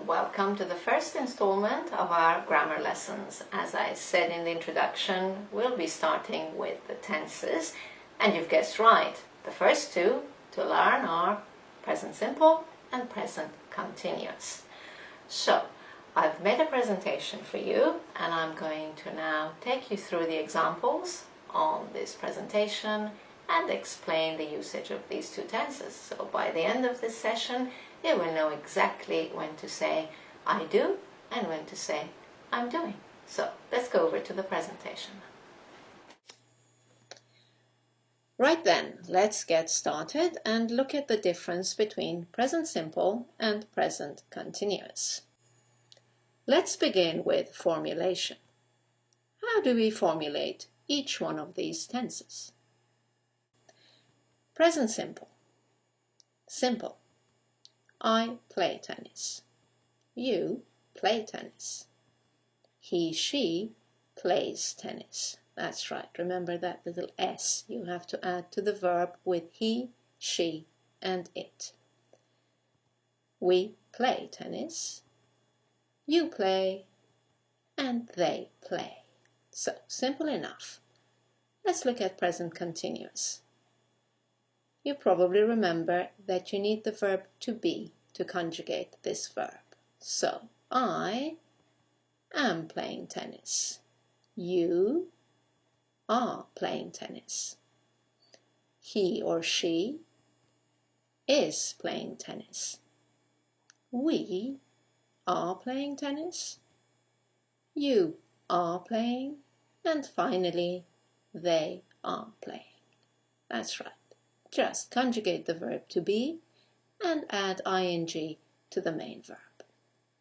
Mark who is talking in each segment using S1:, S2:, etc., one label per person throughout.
S1: welcome to the first installment of our grammar lessons. As I said in the introduction, we'll be starting with the tenses, and you've guessed right. The first two to learn are present simple and present continuous. So, I've made a presentation for you, and I'm going to now take you through the examples on this presentation and explain the usage of these two tenses. So by the end of this session, you will know exactly when to say I do and when to say I'm doing. So let's go over to the presentation. Right then, let's get started and look at the difference between present simple and present continuous. Let's begin with formulation. How do we formulate each one of these tenses? Present simple. Simple. I play tennis. You play tennis. He, she plays tennis. That's right. Remember that little S you have to add to the verb with he, she, and it. We play tennis. You play. And they play. So, simple enough. Let's look at present continuous. You probably remember that you need the verb to be to conjugate this verb. So, I am playing tennis. You are playing tennis. He or she is playing tennis. We are playing tennis. You are playing. And finally, they are playing. That's right. Just conjugate the verb to be and add ing to the main verb.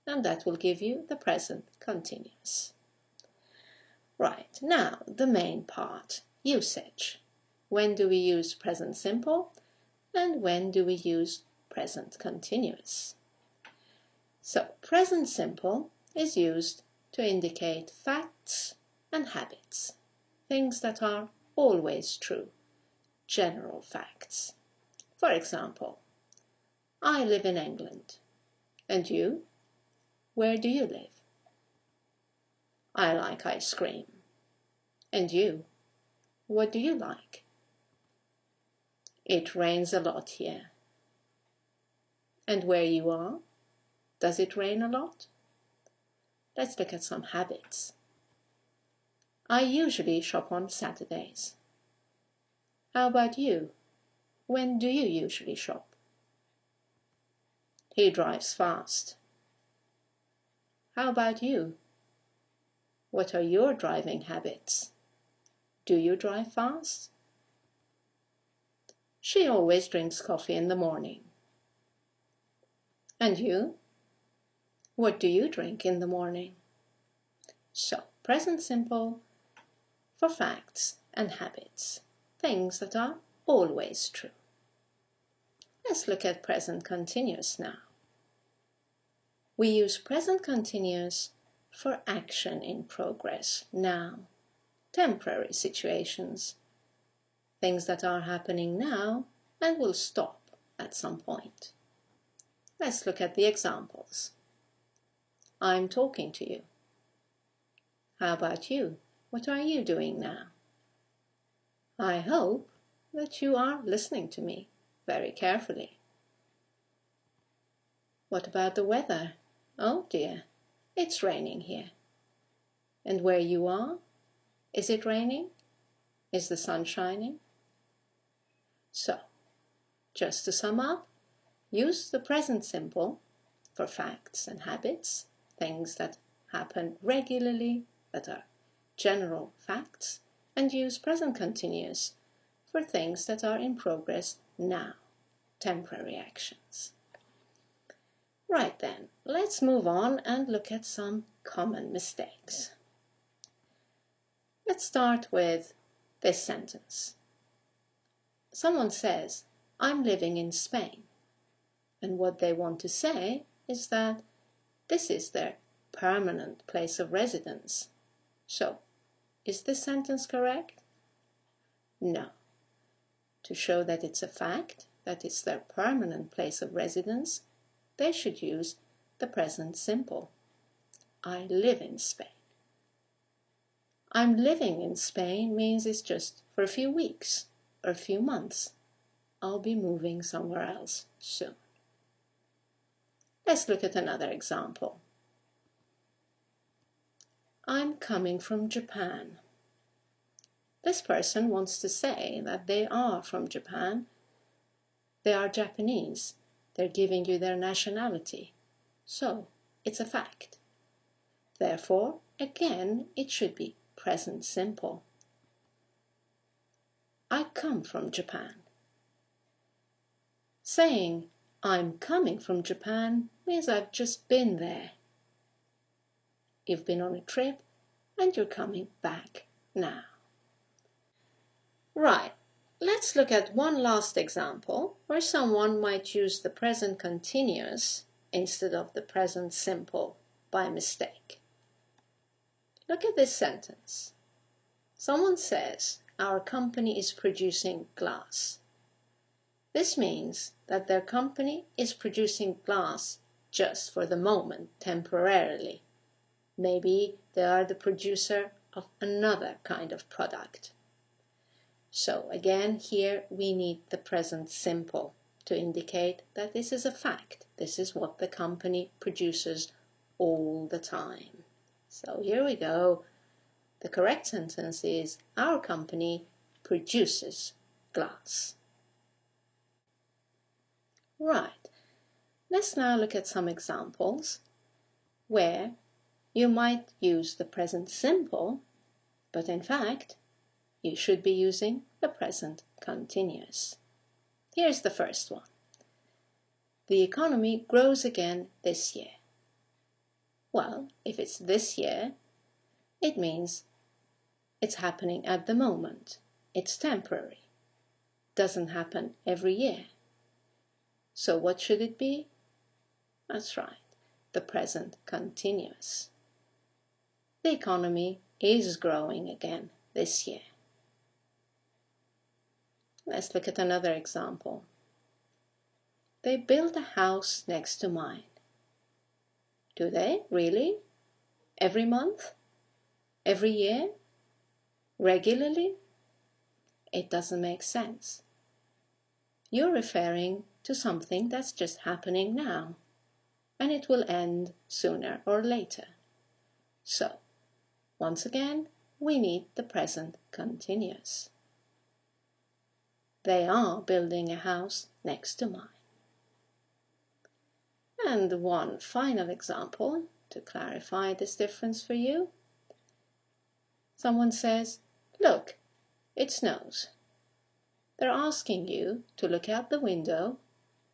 S1: And that will give you the present continuous. Right, now the main part, usage. When do we use present simple and when do we use present continuous? So, present simple is used to indicate facts and habits, things that are always true. General facts. For example, I live in England. And you? Where do you live? I like ice cream. And you? What do you like? It rains a lot here. And where you are? Does it rain a lot? Let's look at some habits. I usually shop on Saturdays. How about you? When do you usually shop? He drives fast. How about you? What are your driving habits? Do you drive fast? She always drinks coffee in the morning. And you? What do you drink in the morning? So, present simple for facts and habits, things that are always true. Let's look at present continuous now. We use present continuous for action in progress, now, temporary situations, things that are happening now and will stop at some point. Let's look at the examples. I'm talking to you. How about you? What are you doing now? I hope that you are listening to me very carefully. What about the weather? Oh dear, it's raining here. And where you are? Is it raining? Is the sun shining? So, just to sum up, use the present simple for facts and habits, things that happen regularly, that are general facts, and use present continuous for things that are in progress now, temporary actions. Right then, let's move on and look at some common mistakes. Let's start with this sentence. Someone says, I'm living in Spain. And what they want to say is that this is their permanent place of residence. So, is this sentence correct? No. To show that it's a fact, that it's their permanent place of residence, they should use the present simple. I live in Spain. I'm living in Spain means it's just for a few weeks or a few months. I'll be moving somewhere else soon. Let's look at another example. I'm coming from Japan. This person wants to say that they are from Japan. They are Japanese. They're giving you their nationality. So, it's a fact. Therefore, again, it should be present simple. I come from Japan. Saying I'm coming from Japan means I've just been there. You've been on a trip and you're coming back now. Right, let's look at one last example where someone might use the present continuous instead of the present simple by mistake. Look at this sentence. Someone says, our company is producing glass. This means that their company is producing glass just for the moment, temporarily. Maybe they are the producer of another kind of product. So again, here we need the present simple to indicate that this is a fact. This is what the company produces all the time. So here we go. The correct sentence is, our company produces glass. Right, let's now look at some examples where you might use the present simple, but in fact, you should be using the present continuous. Here's the first one. The economy grows again this year. Well, if it's this year, it means it's happening at the moment. It's temporary. Doesn't happen every year. So what should it be? That's right, the present continuous. The economy is growing again this year. Let's look at another example. They build a house next to mine. Do they? Really? Every month? Every year? Regularly? It doesn't make sense. You're referring to something that's just happening now, and it will end sooner or later. So, once again, we need the present continuous. They are building a house next to mine. And one final example to clarify this difference for you. Someone says, look, it snows. They're asking you to look out the window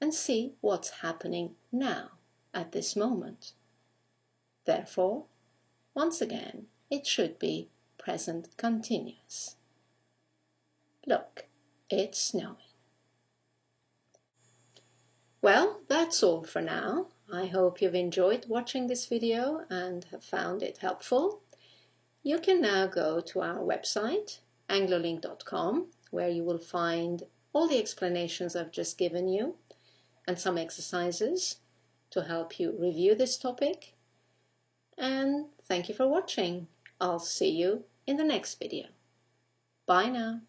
S1: and see what's happening now, at this moment. Therefore, once again, it should be present continuous. Look, it's snowing. Well, that's all for now. I hope you've enjoyed watching this video and have found it helpful. You can now go to our website, anglolink.com, where you will find all the explanations I've just given you and some exercises to help you review this topic. And thank you for watching. I'll see you in the next video. Bye now.